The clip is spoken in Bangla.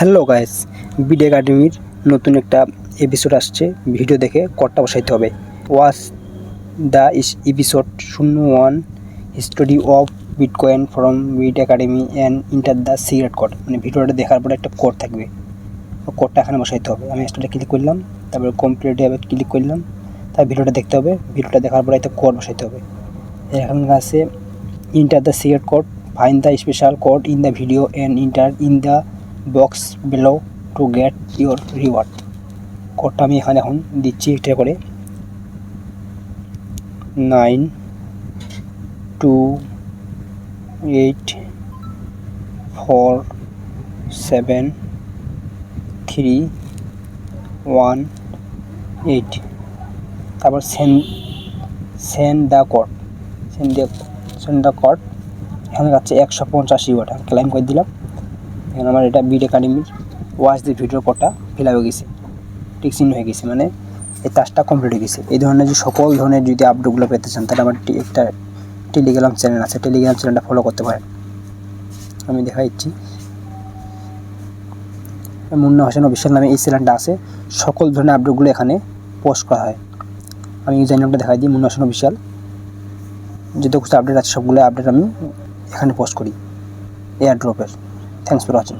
হ্যালো গাইস, বিড একাডেমির নতুন একটা এপিসোড আসছে। ভিডিও দেখে কোডটা বসাইতে হবে। Watch the episode 01 history of bitcoin from Bid Academy and enter the secret code. মানে ভিডিওটা দেখার পরে একটা কোড থাকবে, কোডটা এখানে বসাইতে হবে। আমি স্টার্টে ক্লিক করলাম, তারপরে কমপ্লিট অ্যাপে ক্লিক করলাম, তার ভিডিওটা দেখতে হবে। ভিডিওটা দেখার পরে একটা কোড বসাইতে হবে। এখানে আছে inter the secret code, find the special code in the video and inter in the box below to get your reward। কোডটা আমি এখানে এখন দিচ্ছি এটা করে 9 2 8 4 7 3 1 8। তারপর সেন্ড দ্য কোড এখানে যাচ্ছে 150 রিওয়ার্ড। আমি ক্লাইম করে দিলাম। এখানে আমার এটা বিড একাডেমির ওয়াচ দি ভিডিওর কোডটা ফিল হয়ে গেছে, টিক চিহ্ন হয়ে গেছে, মানে এই টাস্কটা কমপ্লিট হয়ে গেছে। এই ধরনের যে সকল ধরনের যদি আপডেটগুলো পেতে চান তাহলে আমার একটা টেলিগ্রাম চ্যানেল আছে, টেলিগ্রাম চ্যানেলটা ফলো করতে পারেন। আমি দেখা দিচ্ছি, মুন্না হোসেন অফিসিয়াল নামে এই চ্যানেলটা আছে। সকল ধরনের আপডেটগুলো এখানে পোস্ট করা হয়। আমি ইউজার নামটা দেখাই দিই, মুন্না হোসেন অফিসিয়াল। যত কিছু আপডেট আছে সবগুলো আপডেট আমি এখানে পোস্ট করি এয়ারড্রপের। Thanks for watching.